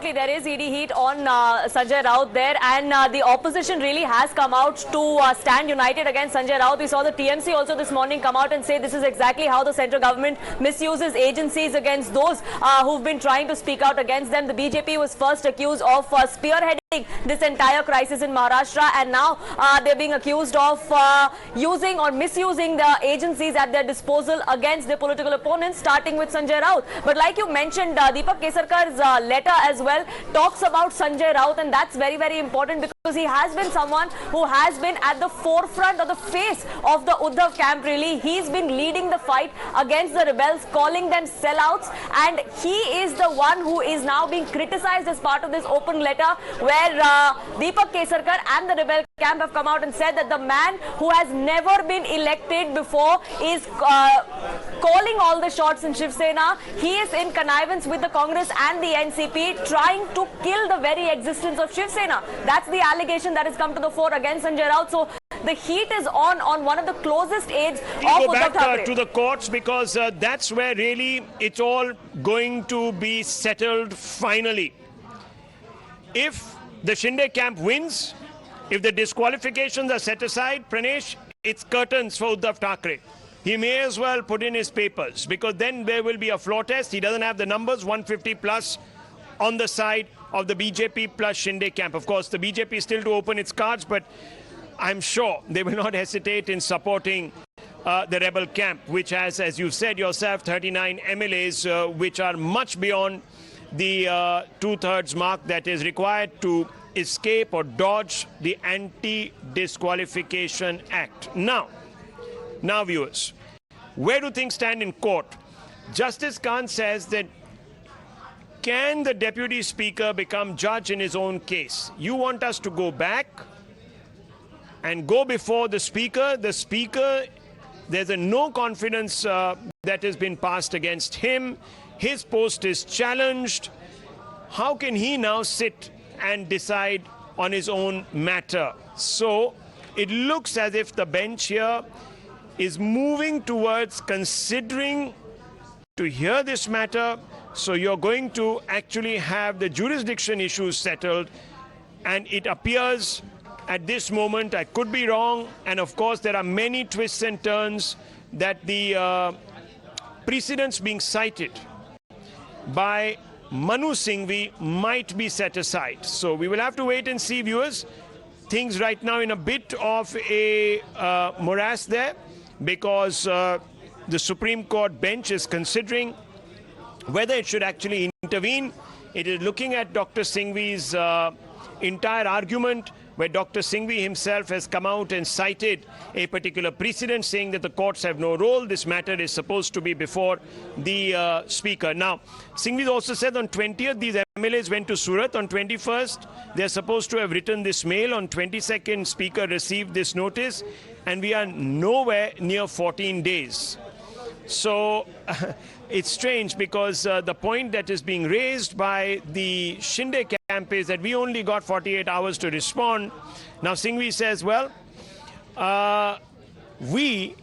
absolutely. There is ED heat on Sanjay Raut there, and the opposition really has come out to stand united against Sanjay Raut. We saw the TMC also this morning come out and say this is exactly how the central government misuses agencies against those who've been trying to speak out against them. The BJP was first accused of spearheading this entire crisis in Maharashtra, and now they're being accused of using or misusing the agencies at their disposal against their political opponents, starting with Sanjay Raut. But like you mentioned, Deepak Kesarkar's letter as well talks about Sanjay Raut, and that's very, very important because he has been someone who has been at the forefront of the face of the Uddhav camp, really. He's been leading the fight against the rebels, calling them sellouts, and he is the one who is now being criticized as part of this open letter where Deepak Kesarkar and the rebel camp have come out and said that the man who has never been elected before is calling all the shots in Shiv Sena. He is in connivance with the Congress and the NCP, trying to kill the very existence of Shiv Sena. That's the allegation that has come to the fore against Sanjay Raut. So the heat is on one of the closest aides of Uddhav Thackeray. To the courts, because that's where really it's all going to be settled finally. If the Shinde camp wins, if the disqualifications are set aside, Pranesh, it's curtains for Uddhav Thackeray. He may as well put in his papers, because then there will be a floor test. He doesn't have the numbers, 150 plus on the side of the BJP plus Shinde camp. Of course, the BJP is still to open its cards, but I'm sure they will not hesitate in supporting the rebel camp, which has, as you said yourself, 39 MLAs, which are much beyond the two-thirds mark that is required to escape or dodge the Anti-Disqualification Act. Now, viewers, where do things stand in court? Justice Khan says that can the Deputy Speaker become judge in his own case? You want us to go back and go before the Speaker. The Speaker, there's a no confidence that has been passed against him. His post is challenged. How can he now sit and decide on his own matter? So it looks as if the bench here is moving towards considering to hear this matter. So you're going to actually have the jurisdiction issues settled. And it appears at this moment, I could be wrong, and of course there are many twists and turns, that the precedents being cited by Manu Singhvi might be set aside. So we will have to wait and see, viewers. Things right now in a bit of a morass there, because the Supreme Court bench is considering whether it should actually intervene. It is looking at Dr. Singhvi's entire argument, where Dr. Singhvi himself has come out and cited a particular precedent saying that the courts have no role. This matter is supposed to be before the Speaker. Now, Singhvi also said on 20th, these MLAs went to Surat. On 21st, they're supposed to have written this mail. On 22nd, Speaker received this notice. And we are nowhere near 14 days. So it's strange, because the point that is being raised by the Shinde camp is that we only got 48 hours to respond. Now Singhvi says, well, we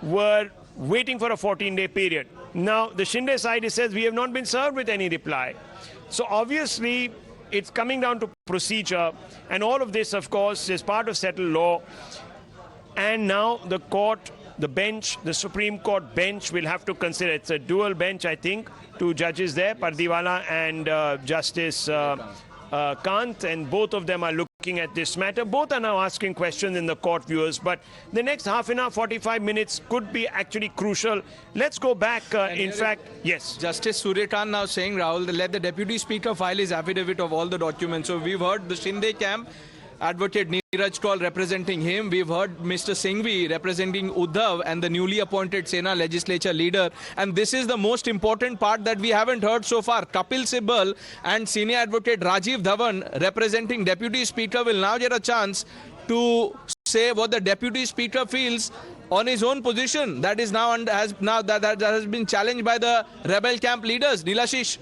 were waiting for a 14-day period. Now the Shinde side says we have not been served with any reply. So obviously it's coming down to procedure, and all of this, of course, is part of settled law. And now the court, the bench, the Supreme Court bench will have to consider. It's a dual bench, I think, two judges there, Pardiwala and Justice Kant, and both of them are looking at this matter. Both are now asking questions in the court, viewers, but the next half an hour, 45 minutes could be actually crucial. Let's go back, in fact, yes. Justice Suryakant now saying, Rahul, let the Deputy Speaker file his affidavit of all the documents. So we've heard the Shinde camp, Advocate Neeraj Kaul representing him. We've heard Mr. Singhvi representing Uddhav and the newly appointed Sena legislature leader. And this is the most important part that we haven't heard so far. Kapil Sibal and Senior Advocate Rajiv Dhawan representing Deputy Speaker will now get a chance to say what the Deputy Speaker feels on his own position. That is now that has been challenged by the rebel camp leaders. Nilashish.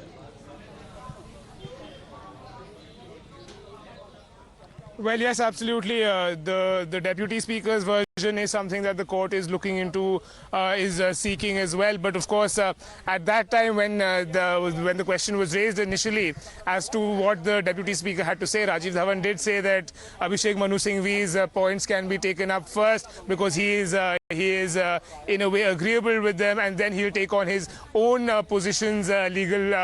Well, yes, absolutely. The Deputy Speaker's version is something that the court is looking into, is seeking as well. But of course, at that time when the question was raised initially as to what the Deputy Speaker had to say, Rajiv Dhawan did say that Abhishek Manu Singhvi's points can be taken up first because he is in a way agreeable with them, and then he'll take on his own positions, legal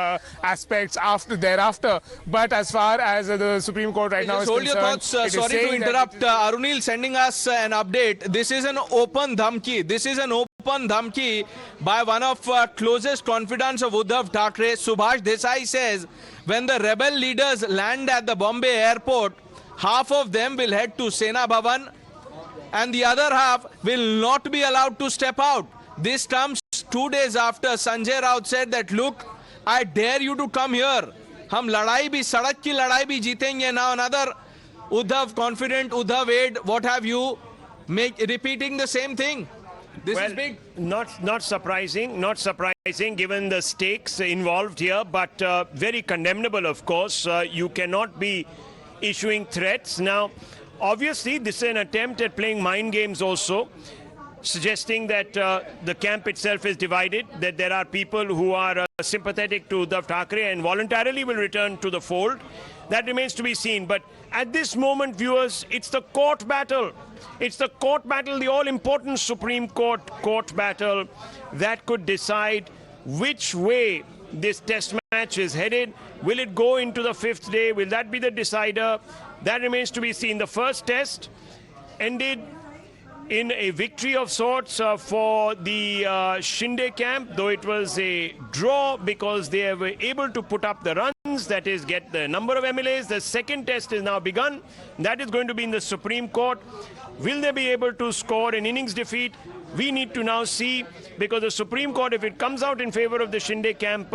aspects thereafter. But as far as the Supreme Court right now is hold concerned, your thoughts. Sorry to interrupt. Arunil sending us an update. This is an open dhamki. This is an open dhamki by one of closest confidants of Uddhav Thackeray. Subhash Desai says when the rebel leaders land at the Bombay airport, half of them will head to Sena Bhavan and the other half will not be allowed to step out. This comes 2 days after Sanjay Raut said that, look, I dare you to come here. हम लड़ाई भी सड़क की लड़ाई भी जीतेंगे. Now another Uddhav confident, Uddhav aide, what have you, repeating the same thing. This is big. Not surprising given the stakes involved here, but very condemnable, of course. You cannot be issuing threats. Now, obviously, this is an attempt at playing mind games also, suggesting that the camp itself is divided, that there are people who are sympathetic to Uddhav Thackeray and voluntarily will return to the fold. That remains to be seen. But at this moment, viewers, it's the court battle. It's the court battle, the all-important Supreme Court battle that could decide which way this test match is headed. Will it go into the 5th day? Will that be the decider? That remains to be seen. The first test ended in a victory of sorts for the Shinde camp, though it was a draw because they were able to put up the runs, that is, get the number of MLAs. The second test is now begun. That is going to be in the Supreme Court. Will they be able to score an innings defeat? We need to now see, because the Supreme Court, if it comes out in favor of the Shinde camp,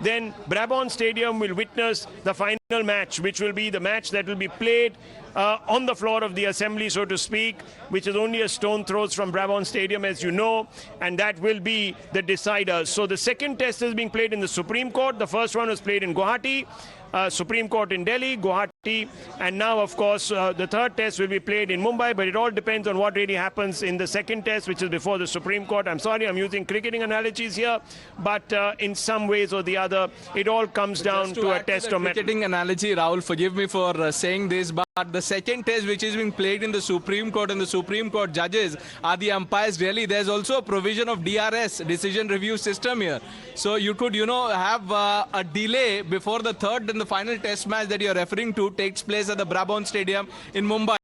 then Brabant Stadium will witness the final match, which will be the match that will be played on the floor of the assembly, so to speak, which is only a stone throw from Brabant Stadium, as you know, and that will be the decider. So the second test is being played in the Supreme Court. The first one was played in Guwahati, Supreme Court in Delhi, Guwahati, and now, of course, the third test will be played in Mumbai, but it all depends on what really happens in the second test, which is before the Supreme Court. I'm sorry, I'm using cricketing analogies here, but in some ways or the other, it all comes down to a test of metal. Cricketing analogy, Rahul, forgive me for saying this, but the second test which is being played in the Supreme Court and the Supreme Court judges are the umpires. Really, there's also a provision of DRS, decision review system here. So you could, have a delay before the third and the final test match that you're referring to takes place at the Brabant Stadium in Mumbai.